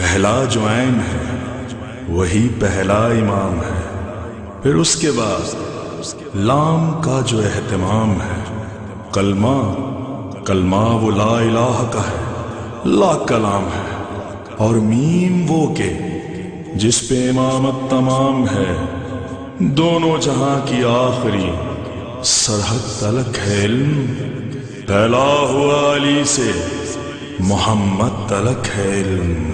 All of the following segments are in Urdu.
پہلا جو عین ہے وہی پہلا امام ہے، پھر اس کے بعد لام کا جو اہتمام ہے، کلمہ کلمہ وہ لا الہ کا ہے، لا کلام ہے، اور میم وہ کہ جس پہ امامت تمام ہے، دونوں جہاں کی آخری سرحد تلک ہے علم، پھیلا ہوا علی سے محمد تلک ہے علم،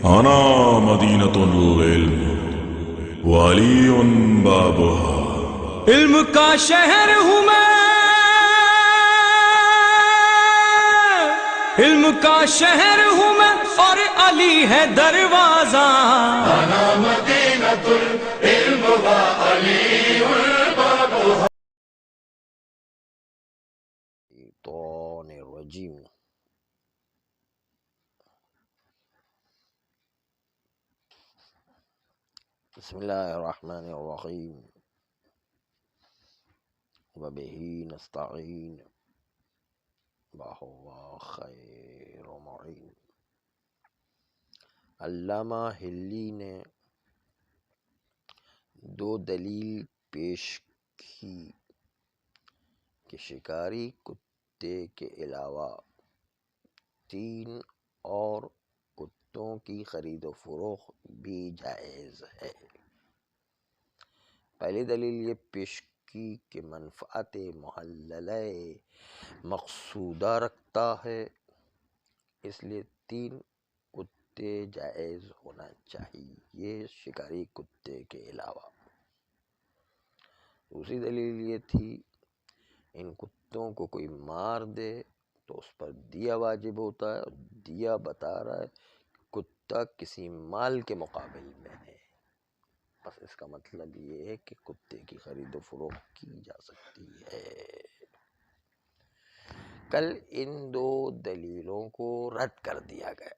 انا مدینۃ العلم وعلی بابها، علم کا شہر ہوں میں، علم کا شہر ہوں میں، اور علی ہے دروازہ، انا مدینۃ العلم وعلی بابها. الشیطان الرجیم. بسم اللہ الرحمن الرحیم. وبہ نستعین وہو خیر معین. علامہ ہلی نے دو دلیل پیش کی کہ شکاری کتے کے علاوہ 3 اور کتوں کی خرید و فروخت بھی جائز ہے. پہلی دلیل یہ پیش کی کہ منفعت محللہ مقصودہ رکھتا ہے، اس لیے 3 کتے جائز ہونا چاہیے شکاری کتے کے علاوہ. دوسری دلیل یہ تھی ان کتوں کو کوئی مار دے تو اس پر دیا واجب ہوتا ہے، اور دیا بتا رہا ہے کتا کسی مال کے مقابل میں ہے. بس اس کا مطلب یہ ہے کہ کتے کی خرید و فروخت کی جا سکتی ہے. کل ان 2 دلیلوں کو رد کر دیا گیا.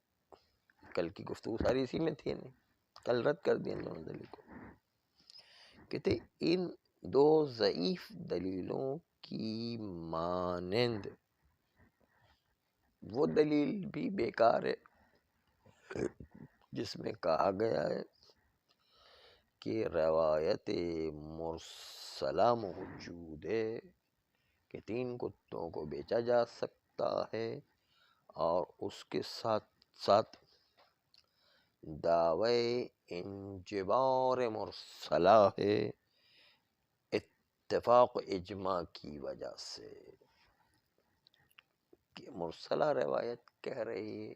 کل کی گفتگو ساری اسی میں تھی، کل رد کر دیا ان دونوں دلیل کو. کہتے ان 2 ضعیف دلیلوں کی مانند وہ دلیل بھی بیکار ہے جس میں کہا گیا ہے کہ روایت مرسلہ موجود ہے کہ 3 کتوں کو بیچا جا سکتا ہے، اور اس کے ساتھ ساتھ دعوی انجبار مرسلہ ہے اتفاق اجماع کی وجہ سے. کہ مرسلہ روایت کہہ رہی ہے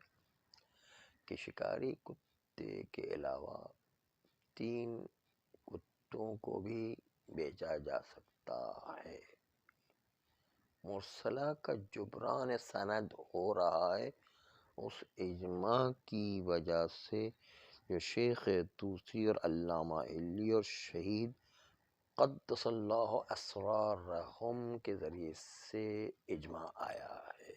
کہ شکاری کتے کے علاوہ 3 کتوں کو بھی بیچا جا سکتا ہے. مرسلہ کا جبران سند ہو رہا ہے اس اجماع کی وجہ سے جو شیخ طوسی اور علامہ ہلی اور شہید قدس اللہ اسرارہم کے ذریعے سے اجماع آیا ہے.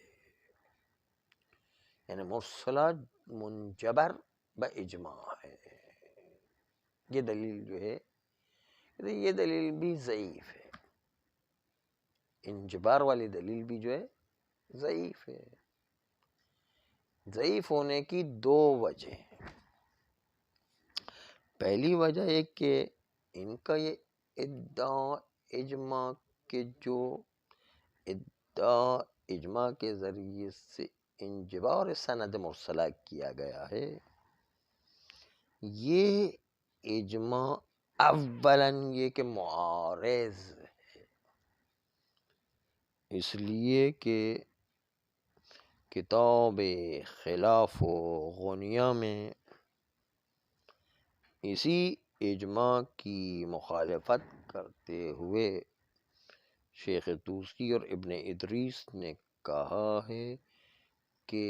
یعنی مرسلہ منجبر باجماع ہے. یہ دلیل جو ہے یہ دلیل بھی ضعیف ہے، انجبار والی دلیل بھی جو ہے ضعیف ہے. ضعیف ہونے کی 2 وجہ ہیں. پہلی وجہ ہے کہ ان کا یہ ادعا اجماع کے جو ادعا اجماع کے ذریعے سے انجبار سند مرسلہ کیا گیا ہے، یہ اجماع اولاً یہ کہ معارض ہے، اس لیے کہ کتاب خلاف و غنیہ میں اسی اجماع کی مخالفت کرتے ہوئے شیخ طوسی اور ابن ادریس نے کہا ہے کہ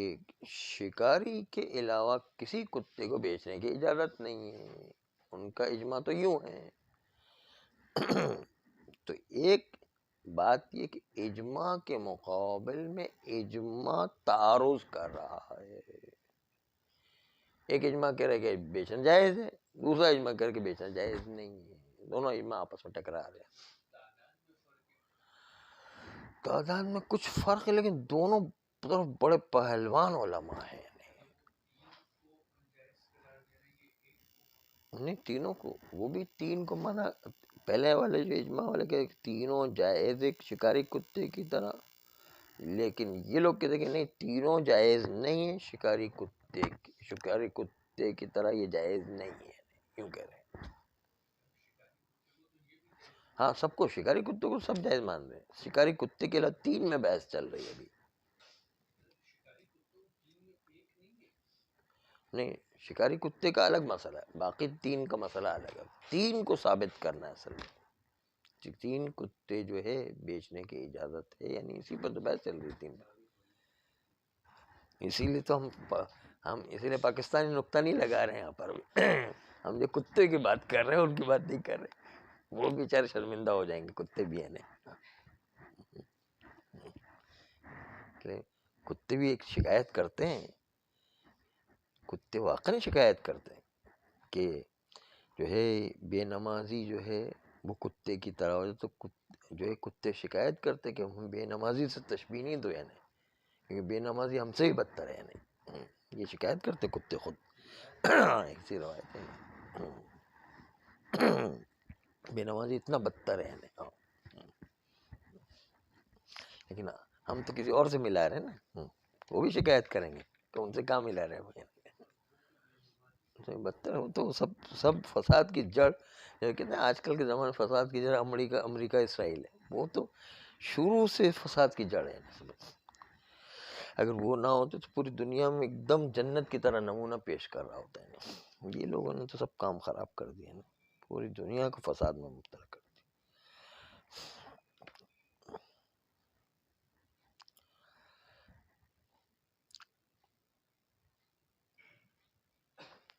شکاری کے علاوہ کسی کتے کو بیچنے کی اجازت نہیں ہے. ان کا اجماع تو یوں ہے. تو ایک بات یہ کہ اجماع کے مقابل میں اجماع تعارض کر رہا ہے. ایک اجماع کہہ رہا ہے کہ بیچنا جائز ہے، دوسرا اجماع کہہ رہا ہے کہ بیچنا جائز نہیں ہے. دونوں اجماع آپس میں ٹکرا رہے ہیں. تعداد میں کچھ فرق ہے لیکن دونوں طرف بڑے پہلوان علماء ہیں. نہیں تینوں کو، وہ بھی تین کو مانا، پہلے والے جو اجماع والے کہ تینوں جائز ایک شکاری کتے کی طرح، لیکن یہ لوگ کہتے ہیں کہ نہیں تینوں جائز نہیں ہے، شکاری کتے کی طرح یہ جائز نہیں ہے، یوں کہہ رہے ہیں۔ ہاں سب کو، شکاری کتوں کو سب جائز مان رہے ہیں، شکاری کتے کے علاوہ تین میں بحث چل رہی ہے ابھی۔ نہیں شکاری کتے کا الگ مسئلہ ہے، باقی تین کا مسئلہ الگ ہے، تین کو ثابت کرنا ہے اصل میں، تین کتے جو ہے بیچنے کی اجازت ہے یا نہیں، اسی پر تو بحث چل رہی تین پر۔ اسی لیے تو ہم اسی لیے پاکستانی نقطہ نہیں لگا رہے ہیں یہاں پر ہم جو کتے کی بات کر رہے ہیں ان کی بات نہیں کر رہے، وہ بیچارے شرمندہ ہو جائیں گے، کتے بھی ہیں کہ کتے بھی ایک شکایت کرتے ہیں، کتے واقعی شکایت کرتے ہیں کہ جو ہے بے نمازی جو ہے وہ کتے کی طرح ہو جائے، تو جو ہے کتے شکایت کرتے کہ ہم بے نمازی سے تشبیہ نہیں دو، یعنی کیونکہ بے نمازی ہم سے بھی بدتر ہے، یعنی یہ شکایت کرتے کتے خود ایسی روایت ہے، بے نمازی اتنا بدتر ہے، یعنی لیکن ہم تو کسی اور سے ملا رہے ہیں نا، وہ بھی شکایت کریں گے کہ ان سے کہاں ملا رہے ہیں، بدتر ہو تو سب فساد کی جڑ، کہتے ہیں آج کل کے زمانے فساد کی جڑ امریکہ اسرائیل ہے، وہ تو شروع سے فساد کی جڑ ہے، اگر وہ نہ ہوتے تو پوری دنیا میں ایک دم جنت کی طرح نمونہ پیش کر رہا ہوتا ہے، یہ لوگوں نے تو سب کام خراب کر دیا نا، پوری دنیا کو فساد میں مبتلا کر دیا۔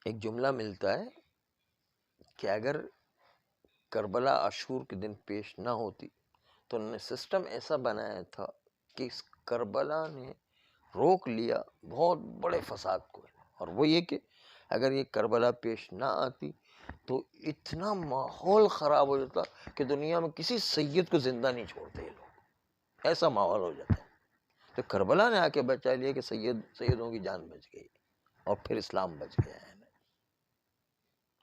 ایک جملہ ملتا ہے کہ اگر کربلا عاشور کے دن پیش نہ ہوتی تو انہوں نے سسٹم ایسا بنایا تھا کہ اس کربلا نے روک لیا بہت بڑے فساد کو، اور وہ یہ کہ اگر یہ کربلا پیش نہ آتی تو اتنا ماحول خراب ہو جاتا کہ دنیا میں کسی سید کو زندہ نہیں چھوڑتے یہ لوگ، ایسا ماحول ہو جاتا ہے، تو کربلا نے آ کے بچا لیا کہ سیدوں کی جان بچ گئی اور پھر اسلام بچ گیا ہے،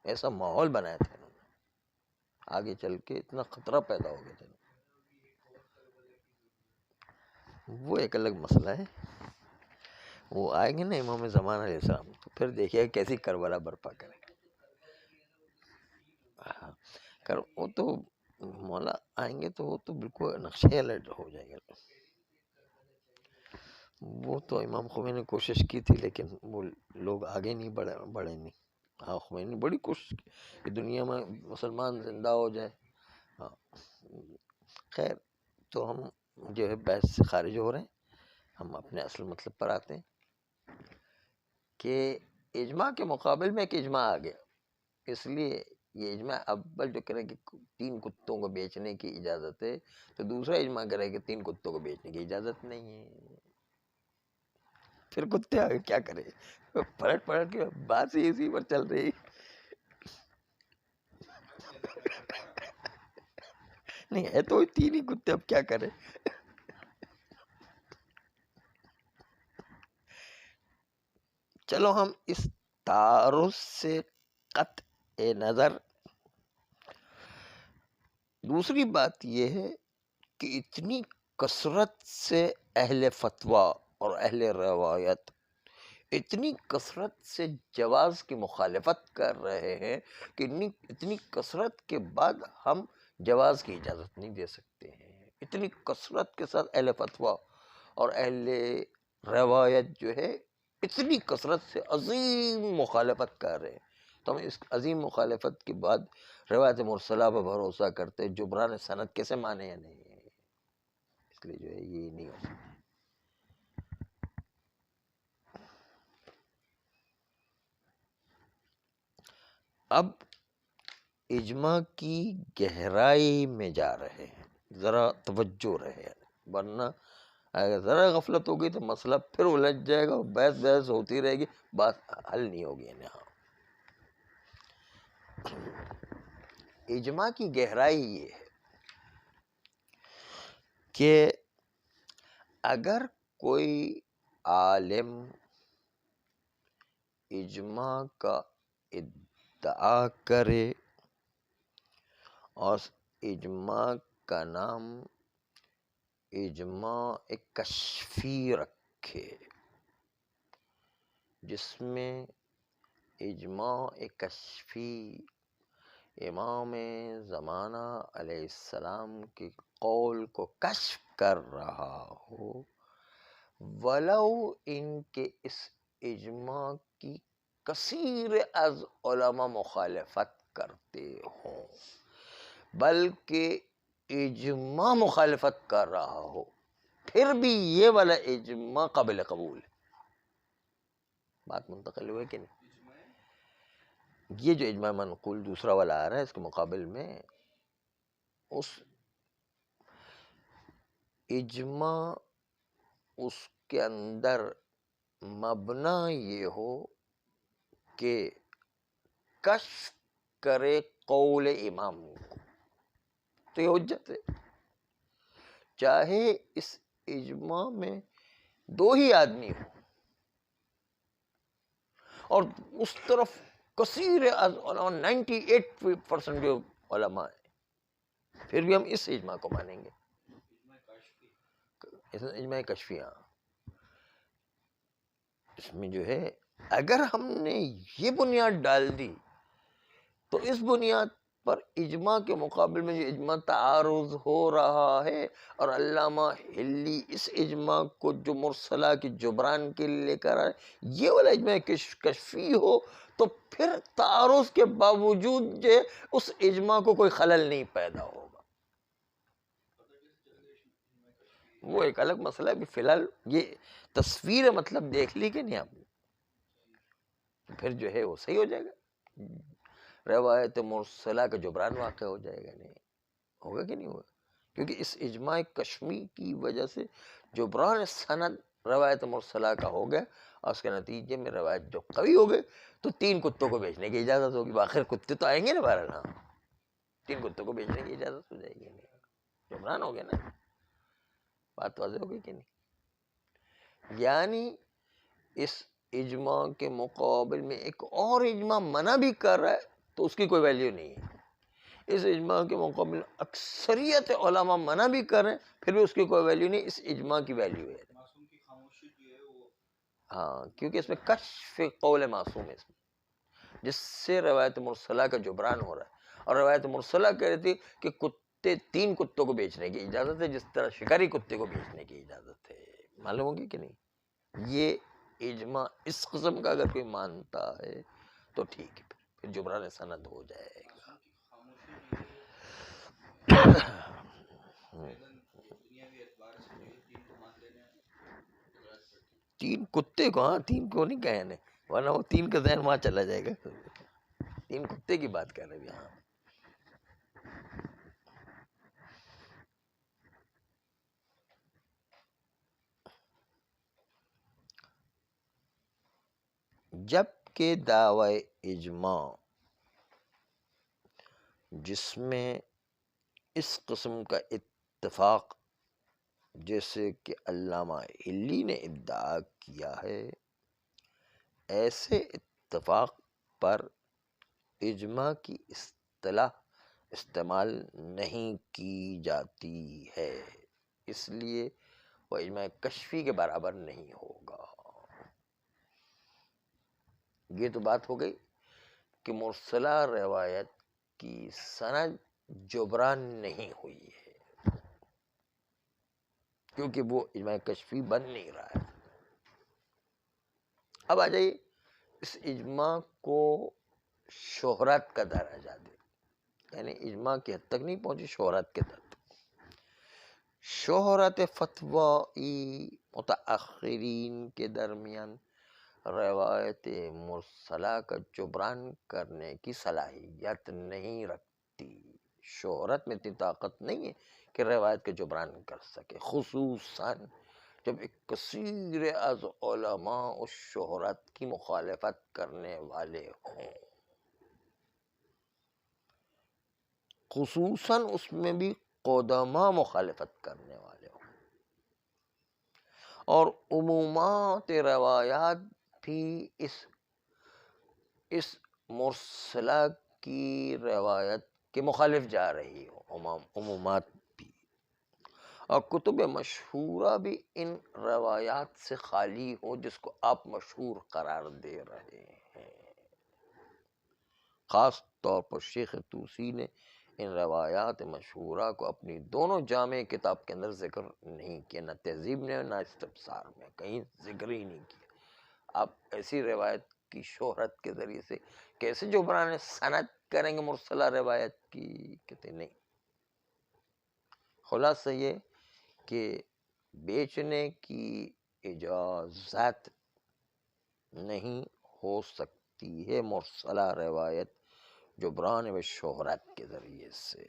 ایسا ماحول بنایا تھا انہوں نے، آگے چل کے اتنا خطرہ پیدا ہو گیا تھا، وہ ایک الگ مسئلہ ہے، وہ آئیں گے نا امام زمان علیہ السلام تو پھر دیکھیے گا کیسی کربلا برپا کریں گے، وہ تو مولا آئیں گے تو وہ تو بالکل نقشے الٹ ہو جائے گا، وہ تو امام خمینی نے کوشش کی تھی لیکن وہ لوگ آگے نہیں بڑھے نہیں، خمینی نے بڑی کوشش کی کہ دنیا میں مسلمان زندہ ہو جائے، خیر تو ہم جو ہے بحث سے خارج ہو رہے ہیں، ہم اپنے اصل مطلب پر آتے ہیں کہ اجماع کے مقابل میں ایک اجماع آ گیا، اس لیے یہ اجماع اول جو کرے کہ تین کتوں کو بیچنے کی اجازت ہے، تو دوسرا اجماع کرے کہ تین کتوں کو بیچنے کی اجازت نہیں ہے، پھر کتے آگے کیا کرے، پلٹ کے بات ہی اسی پر چل رہی نہیں ہے تو تین ہی کتے، اب کیا کرے، چلو ہم اس تعارض سے قطع نظر، دوسری بات یہ ہے کہ اتنی کثرت سے اہل فتویٰ اور اہل روایت اتنی کثرت سے جواز کی مخالفت کر رہے ہیں کہ اتنی کثرت کے بعد ہم جواز کی اجازت نہیں دے سکتے ہیں، اتنی کثرت کے ساتھ اہل فتویٰ اور اہل روایت جو ہے اتنی کثرت سے عظیم مخالفت کر رہے ہیں، تو ہم اس عظیم مخالفت کے بعد روایت مرسلہ پر بھروسہ کرتے جبران سند کیسے مانے یا نہیں، اس لیے جو ہے یہ نہیں ہو سکتا۔ اب اجماع کی گہرائی میں جا رہے ہیں، ذرا توجہ رہے، ورنہ اگر ذرا غفلت ہو گئی تو مسئلہ پھر الجھ جائے گا، بحث ہوتی رہے گی، بات حل نہیں ہوگی، اجماع کی گہرائی یہ ہے کہ اگر کوئی عالم اجماع کا ادعا کرے اور اجماع کا نام اجماع کشفی رکھے، جس میں اجماع کشفی امام زمانہ علیہ السلام کے قول کو کشف کر رہا ہو، ولو ان کے اس اجماع کی کثیر از علماء مخالفت کرتے ہوں، بلکہ اجماع مخالفت کر رہا ہو، پھر بھی یہ والا اجماع قابل قبول ہے۔ بات منتقل ہوئے کہ نہیں؟ یہ جو اجماع منقول دوسرا والا آ رہا ہے، اس کے مقابل میں اس اجماع اس کے اندر مبنا یہ ہو کہ کشف کرے قول امام کو، تو یہ حجت ہے، چاہے اس اجماع میں دو ہی آدمی ہو اور اس طرف کثیر از علماء 98% جو علماء ہیں، پھر بھی ہم اس اجماع کو مانیں گے، اجماع کشفی۔ ہاں، اس میں جو ہے اگر ہم نے یہ بنیاد ڈال دی تو اس بنیاد پر اجماع کے مقابل میں جو اجماع تعارض ہو رہا ہے، اور علامہ حلی اس اجماع کو جو مرسلہ کی جبران کے لیے لے کر آئے، یہ والا اجماع کشفی ہو، تو پھر تعارض کے باوجود جو اس اجماع کو کوئی خلل نہیں پیدا ہوگا۔ وہ ایک الگ مسئلہ ہے، فی الحال یہ تصویر مطلب دیکھ لی کہ نہیں آپ نے، پھر جو ہے وہ صحیح ہو جائے گا، روایت مرسلہ کا جبران واقع ہو جائے گا، نہیں ہوگا کہ نہیں ہوگا، کیونکہ اس اجماع کشمی کی وجہ سے جبران سند روایت مرسلہ کا ہو گیا، اور اس کے نتیجے میں روایت جو قوی ہو گئے تو 3 کتوں کو بیچنے کی اجازت ہوگی، باخر کتے تو آئیں گے نا بہرحال، ہاں 3 کتوں کو بیچنے کی اجازت ہو جائے گی، نہیں جبران ہو گیا نا، بات واضح ہو گئی کہ نہیں؟ یعنی اس اجماع کے مقابل میں ایک اور اجماع منع بھی کر رہا ہے تو اس کی کوئی ویلیو نہیں ہے، اس اجماع کے مقابل اکثریت علماء منع بھی کر رہے ہیں، پھر بھی اس کی کوئی ویلیو نہیں، اس اجماع کی ویلیو ہے۔ ہاں، کیونکہ اس میں کشف قول معصوم ہے، اس میں جس سے روایت مرسلہ کا جبران ہو رہا ہے، اور روایت مرسلہ کہہ رہی تھی کہ 3 کتوں کو بیچنے کی اجازت ہے، جس طرح شکاری کتے کو بیچنے کی اجازت ہے، معلوم ہوگی کہ نہیں؟ یہ اجماع اس قسم کا اگر کوئی مانتا ہے تو ٹھیک ہے، پھر جبران سند ہو جائے گا۔ 3 کتے کو، ہاں 3 کو نہیں کہے نے، ورنہ وہ 3 کا ذہن وہاں چلا جائے گا، 3 کتے کی بات کر رہے ہیں یہاں۔ جبکہ دعوی اجماع جس میں اس قسم کا اتفاق جیسے کہ علامہ حلی نے ادعا کیا ہے، ایسے اتفاق پر اجماع کی اصطلاح استعمال نہیں کی جاتی ہے، اس لیے وہ اجماع کشفی کے برابر نہیں ہوگا۔ یہ تو بات ہو گئی کہ مرسلہ روایت کی سند جبران نہیں ہوئی ہے، کیونکہ وہ اجماع کشفی بن نہیں رہا ہے۔ اب آ جائیے اس اجماع کو شہرت کا درجہ دے، یعنی اجماع کی حد تک نہیں پہنچی، شہرت کے تک۔ شہرت فتوی متأخرین کے درمیان روایت مرسلہ کا جبران کرنے کی صلاحیت نہیں رکھتی، شہرت میں اتنی طاقت نہیں ہے کہ روایت کا جبران کر سکے، خصوصاً جب ایک کثیر از علماء اس شہرت کی مخالفت کرنے والے ہوں، خصوصاً اس میں بھی قدماء مخالفت کرنے والے ہوں، اور عمومات روایات بھی اس مرسلہ کی روایت کے مخالف جا رہی ہو، عمومات بھی، اور کتب مشہورہ بھی ان روایات سے خالی ہو جس کو آپ مشہور قرار دے رہے ہیں۔ خاص طور پر شیخ طوسی نے ان روایات مشہورہ کو اپنی دونوں جامع کتاب کے اندر ذکر نہیں کیا، نہ تہذیب میں نہ استبصار میں، کہیں ذکر ہی نہیں کیا۔ آپ ایسی روایت کی شہرت کے ذریعے سے کیسے جبران سند کریں گے مرسلہ روایت کی؟ کہتے نہیں۔ خلاصہ یہ کہ بیچنے کی اجازت نہیں ہو سکتی ہے مرسلہ روایت جبران و شہرت کے ذریعے سے۔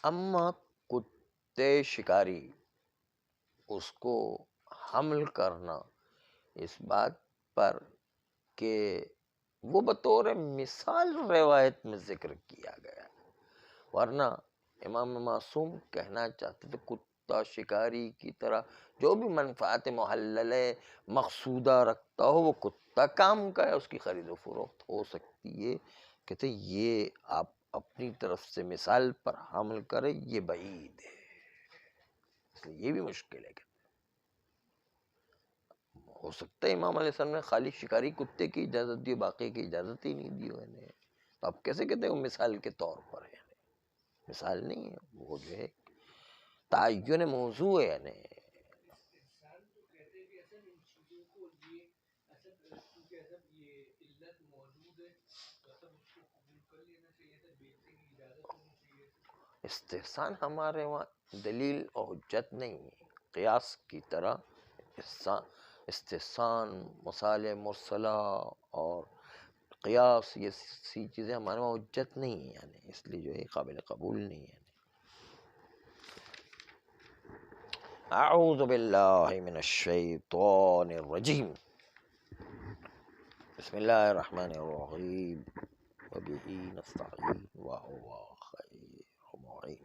اما کتے شکاری، اس کو حمل کرنا اس بات پر کہ وہ بطور مثال روایت میں ذکر کیا گیا، ورنہ امام معصوم کہنا چاہتے تھے کتا شکاری کی طرح جو بھی منفعت محللہ مقصودہ رکھتا ہو وہ کتا کام کا ہے، اس کی خرید و فروخت ہو سکتی ہے۔ کہتے یہ آپ اپنی طرف سے مثال پر حمل کرے، یہ بعید ہے، اس لیے یہ بھی مشکل ہے۔ ہو سکتا ہے امام علیہ السلام نے خالی شکاری کتے کی اجازت دی، باقی کی اجازت ہی نہیں دی انہیں، تو آپ کیسے کہتے ہیں وہ مثال کے طور پر ہے؟ مثال نہیں ہے، وہ جو ہے تعین موضوع ہے۔ یعنی استحسان ہمارے وہاں دلیل اور حجت نہیں ہے، قیاس کی طرح استحسان، مصالح مرسلہ اور قیاس یہ سی چیزیں ہمارے وہاں حجت نہیں ہیں، یعنی اس لیے جو ہے قابل قبول نہیں ہے۔ اعوذ باللہ من الشیطان الرجیم، بسم اللہ الرحمن الرحیم، وبہ نستعین وہو خیر معین۔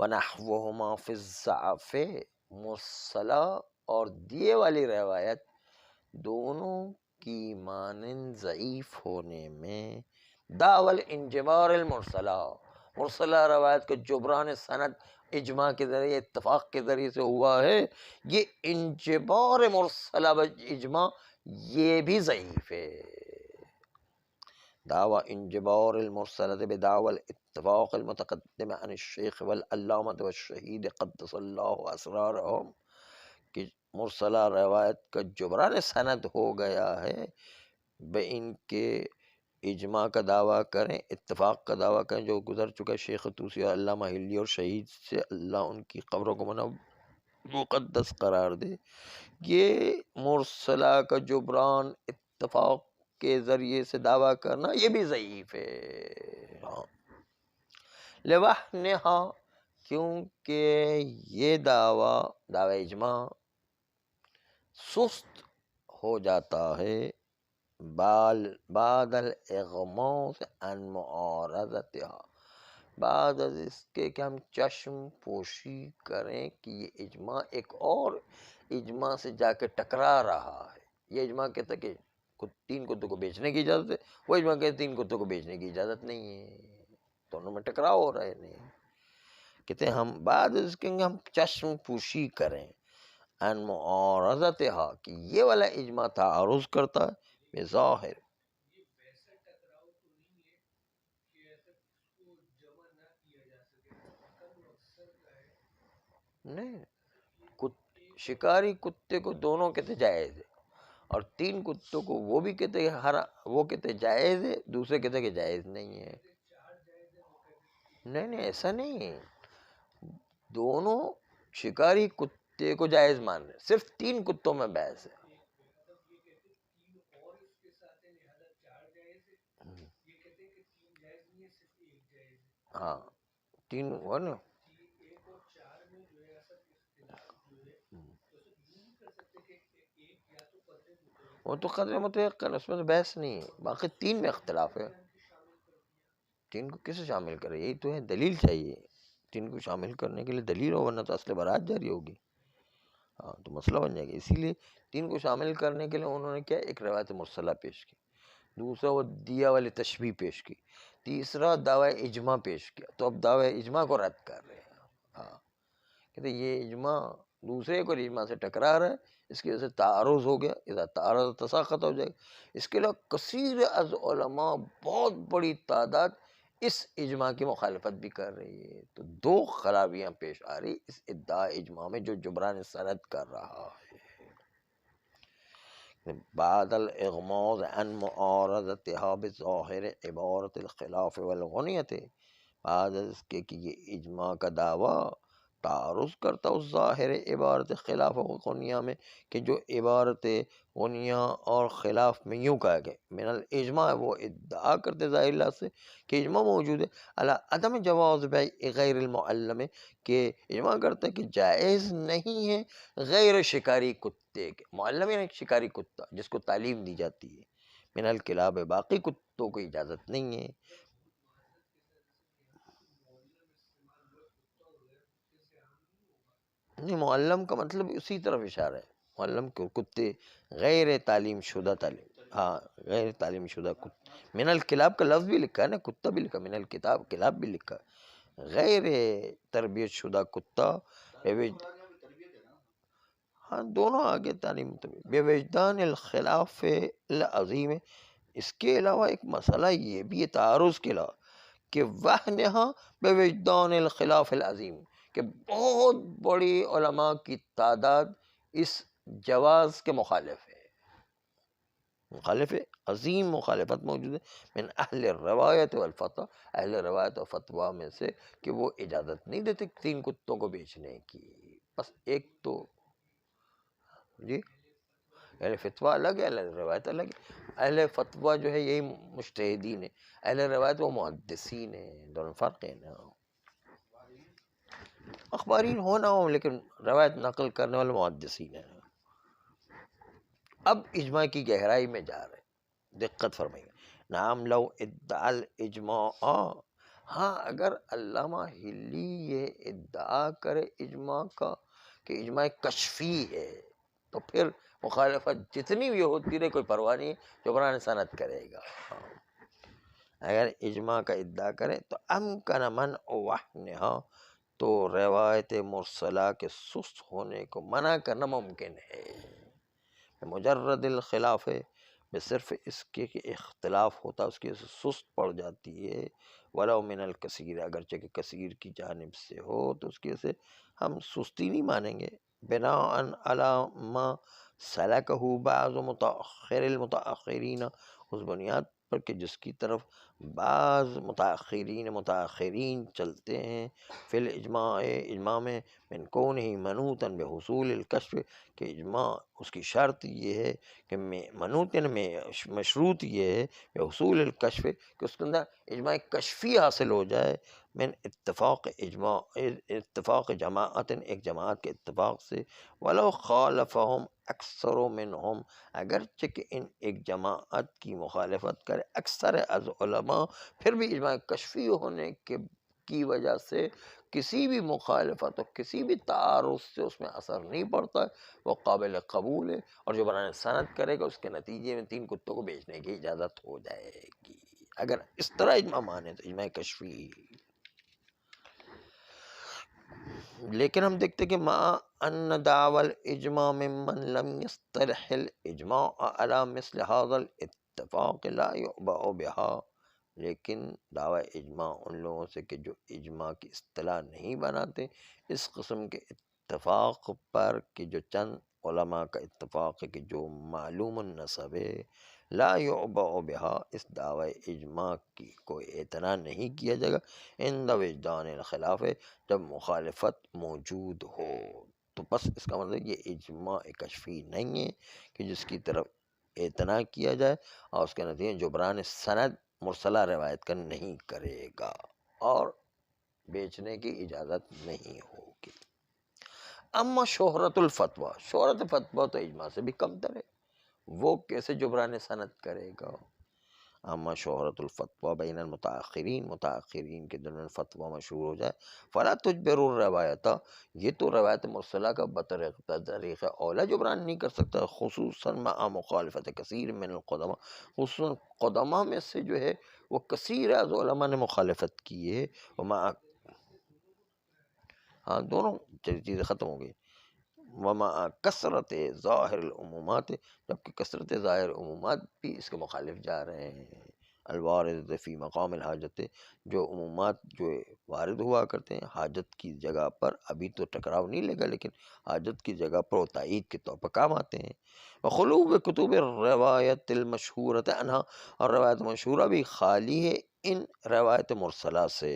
ونحوہما فی الضعف، مرسلہ اور دیے والی روایت دونوں کی مانند ضعیف ہونے میں دعوی الانجبار المرسلہ، مرسلہ روایت کا جبران سند اجماع کے ذریعے، اتفاق کے ذریعے سے ہوا ہے، یہ انجبار مرسلہ اجماع یہ بھی ضعیف ہے۔ دعوی انجبار المرسلہ بدعوی الاتفاق المتقدم عن الشیخ والعلامۃ والشہید قدس اللہ اسرارہم، کہ مرسلہ روایت کا جبران سند ہو گیا ہے بے ان کے اجماع کا دعویٰ کریں، اتفاق کا دعویٰ کریں، جو گزر چکا شیخ طوسی اور علامہ ہلی اور شہید سے اللہ ان کی قبروں کو مقدس قرار دے۔ یہ مرسلہ کا جبران اتفاق کے ذریعے سے دعویٰ کرنا یہ بھی ضعیف ہے۔ لوہنہا، کیونکہ یہ دعوی اجماع سست ہو جاتا ہے بعد الاغماض عن معارضتها، بعد از اس کے کہ ہم چشم پوشی کریں کہ یہ اجماع ایک اور اجماع سے جا کے ٹکرا رہا ہے۔ یہ اجماع کہتا ہے کہ تین کتوں کو بیچنے کی اجازت ہے، وہ اجماع کہتا ہے تین کتوں کو بیچنے کی اجازت نہیں ہے، دونوں میں ٹکراؤ ہو رہا ہے۔ نہیں کہتے ہیں ہم بعد از کے ہم چشم پوشی کریں ان معارضتها، کہ یہ والا اجماع تعارض کرتا ہے بظاہر، نہیں شکاری کتے کو دونوں کہتے جائز ہے، اور تین کتوں کو وہ بھی کہتے وہ کہتے جائز ہے، دوسرے کہتے کہ جائز نہیں ہے۔ نہیں ایسا نہیں ہے، دونوں شکاری کتے کو جائز مان رہے، صرف تین کتوں میں بحث ہے۔ ہاں تین ہوا نا، وہ تو قدر متیقن، اس میں تو بحث نہیں ہے، باقی تین میں اختلاف ہے، تین کو کسے شامل کرے، یہی تو ہے، دلیل چاہیے۔ تین کو شامل کرنے کے لیے دلیل ہو، ورنہ تو اصل برات جاری ہوگی، ہاں تو مسئلہ بن جائے گا۔ اسی لیے تین کو شامل کرنے کے لیے انہوں نے کیا، ایک روایت مرسلہ پیش کی، دوسرا وہ دیا والی تشبیہ پیش کی، تیسرا دعوی اجماع پیش کیا۔ تو اب دعوی اجماع کو رد کر رہے ہیں، ہاں کہتے یہ اجماع دوسرے کو اجماع سے ٹکرا رہا ہے، اس کی وجہ سے تعارض ہو گیا، اذا تعارض تساقط ہو جائے گا۔ اس کے علاوہ کثیر از علماء، بہت بڑی تعداد اس اجماع کی مخالفت بھی کر رہی ہے۔ تو دو خرابیاں پیش آ رہی اس ادعا اجماع میں جو جبران سند کر رہا ہے۔ بعد الاغماض عن معارضتها بظاہر عبارت الخلاف والغنیت، بعد اس کے کہ یہ اجماع کا دعویٰ تعارض کرتا اس ظاہر عبارت خلاف و غنیہ میں، کہ جو عبارت غنیہ اور خلاف میں یوں کہا گیا من الاجماع، وہ ادعا کرتے ظاہر اللہ سے کہ اجماع موجود ہے علی عدم جواز بیع غیر المعلم، کہ اجماع کرتا ہے کہ جائز نہیں ہے غیر شکاری کتے کے، معلم یعنی شکاری کتا جس کو تعلیم دی جاتی ہے، من الکلاب، باقی کتوں کو اجازت نہیں ہے۔ نہیں، معلم کا مطلب اسی طرف اشارہ ہے، معلم کو کتے غیر تعلیم شدہ، تعلیم ہاں غیر تعلیم شدہ کتے، من الکلاب کا لفظ بھی لکھا ہے نا، کتا بھی لکھا، من الکتاب کلاب بھی لکھا، غیر تربیت شدہ کتا، ہاں دونوں آگے تعلیم بے وجدان الخلاف العظیم۔ اس کے علاوہ ایک مسئلہ یہ بھی ہے تعارض کے علاوہ کہ وہنہا بے وجدان الخلاف العظیم، کہ بہت بڑی علماء کی تعداد اس جواز کے مخالف ہے، مخالف ہے، عظیم مخالفت موجود ہے، من اہل روایت والفتویٰ، اہل روایت و فتویٰ میں سے، کہ وہ اجازت نہیں دیتے تین کتوں کو بیچنے کی۔ بس ایک تو جی اہل فتویٰ الگ ہے، اہل روایت الگ ہے۔ اہل فتویٰ جو ہے یہی مجتہدین ہے، اہل روایت وہ محدثین ہیں، دونوں فرق ہے نا، اخبارین ہو نہ ہو لیکن روایت نقل کرنے والے محدثین ہیں۔ اب اجماع کی گہرائی میں جا رہے ہیں، دقت فرمائیے۔ نعم لو ادعا الاجماع، ہاں اگر علامہ ہلی یہ ادعا کرے اجماع کا کہ اجماع کشفی ہے، تو پھر مخالفت جتنی بھی ہوتی رہے کوئی پرواہ نہیں، جبران سند کرے گا۔ اگر اجماع کا ادعا کرے تو امکن منع وحنہا، تو روایت مرسلہ کے سست ہونے کو منع کرنا ممکن ہے، مجرد الخلاف ہے، بصرف اس کے کہ اختلاف ہوتا اس کی وجہ سے سست پڑ جاتی ہے، ولو من الکثیر، اگرچہ کہ کثیر کی جانب سے ہو تو اس کی وجہ سے ہم سستی نہیں مانیں گے، بناء علی ما سلکہ بعض متأخر المتأخرین، اس بنیاد پر کہ جس کی طرف بعض متأخرین چلتے ہیں، فی الاجماع، اجماع میں، من کونہ منوطا بحصول الکشف، کہ اجماع اس کی شرط یہ ہے کہ منوط یعنی مشروط یہ ہے بحصول الکشف، کہ اس کے اندر اجماع کشفی حاصل ہو جائے، من اتفاق اجماع، اتفاق جماعت، ایک جماعت کے اتفاق سے، ولو خالفہم اکثر منہم، اگرچہ کہ ان ایک جماعت کی مخالفت کرے اکثر از علماء، پھر بھی اجماع کشفی ہونے کی وجہ سے کسی بھی مخالفت اور کسی بھی تعارض سے اس میں اثر نہیں پڑتا، وہ قابل قبول ہے، اور جو بنانے سند کرے گا اس کے نتیجے میں تین کتوں کو بیچنے کی اجازت ہو جائے گی، اگر اس طرح اجماع مانے تو اجماع کشفی۔ لیکن ہم دیکھتے کہ ما ان دعوی الاجماع ممن لم يصطلح الاجماع علی مثل هذا الاتفاق لا يعبأ بها، لیکن دعوی اجماع ان لوگوں سے کہ جو اجماع کی اصطلاح نہیں بناتے اس قسم کے اتفاق پر، کہ جو چند علماء کا اتفاق ہے کہ جو معلوم النسب ہے، لا يعبأ بها، اس دعوی اجماع کی کوئی اعتنا نہیں کیا جائے گا، عند وجدان الخلاف، جب مخالفت موجود ہو، تو بس اس کا مطلب یہ اجماع کشفی نہیں ہے کہ جس کی طرف اعتنا کیا جائے اور اس کے نتیجے جبران سند مرسلہ روایت کا نہیں کرے گا اور بیچنے کی اجازت نہیں ہوگی۔ اما شہرت الفتویٰ، شہرت فتویٰ تو اجماع سے بھی کم تر ہے، وہ کیسے جبران سند کرے گا؟ اما شہرت الفتویٰ بین المتاخرین، متاخرین کے درمیان فتویٰ مشہور ہو جائے، فلا تجبر الروایت، یہ تو روایت مرسلہ کا بطریق اولا جبران نہیں کر سکتا، خصوصاً مع مخالفت کثیر من القدماء، خصوصاً قدماء میں سے جو ہے وہ کثیر از علماء نے مخالفت کی ہے، ومع ہاں دونوں چیزیں ختم ہو گئی، ومع کثرت ظاہر العمومات، جبکہ کثرت ظاہر عمومات بھی اس کے مخالف جا رہے ہیں، الوارد فی مقام الحاجت، جو عمومات جو وارد ہوا کرتے ہیں حاجت کی جگہ پر، ابھی تو ٹکراؤ نہیں لے گا لیکن حاجت کی جگہ پر وہ تائید کے طور پر کام آتے ہیں، وخلو کتب الروایت المشہورۃ عنہا، اور روایت مشہورہ بھی خالی ہے ان روایت مرسلہ سے،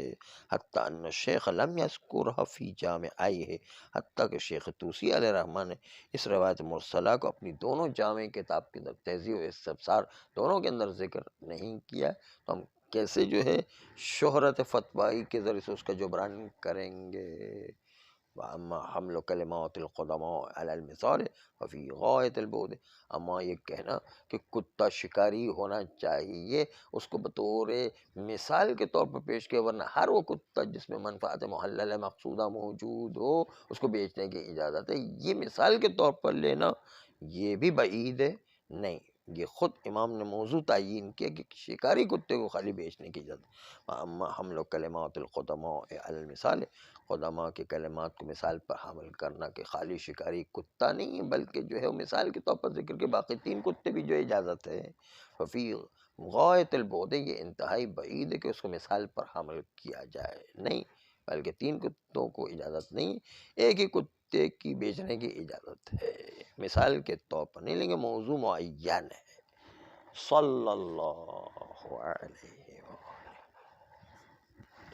حتیٰ ان الشیخ لم یذکرھا فی جامعیہ، حتیٰ کہ شیخ طوسی علیہ الرحمٰن نے اس روایت مرسلہ کو اپنی دونوں جامع کتاب کے اندر، تہذیب و استبصار دونوں کے اندر ذکر نہیں کیا، تو ہم کیسے جو ہے شہرت فتوائی کے ذریعے سے اس کا جبران کریں گے؟ وَأَمَّا حَمْلُ كَلِمَاتِ الْقُدَمَاءِ عَلَى الْمِثَالِ فَفِي غَایَةِ الْبُعْدِ، اما یہ کہنا کہ کتا شکاری ہونا چاہیے اس کو بطور مثال کے طور پر پیش کیا، ورنہ ہر وہ کتا جس میں منفعت محلل مقصودہ موجود ہو اس کو بیچنے کی اجازت ہے، یہ مثال کے طور پر لینا یہ بھی بعید ہے، نہیں، یہ خود امام نے موضوع تعین کیا کہ شکاری کتے کو خالی بیچنے کی اجازت۔ اما حمل کلمات القدماء علی المثال، قدماء کے کلمات کو مثال پر حمل کرنا کہ خالی شکاری کتا نہیں ہے بلکہ جو ہے وہ مثال کے طور پر ذکر کے باقی 3 کتے بھی جو اجازت ہے، ففی غایت البعد، یہ انتہائی بعید ہے کہ اس کو مثال پر حمل کیا جائے، نہیں بلکہ 3 کتوں کو اجازت نہیں، ایک ہی کتے کی بیچنے کی اجازت ہے، مثال کے طور پر نہیں، لیکن موضوع معین ہے۔ صلی اللہ علیہ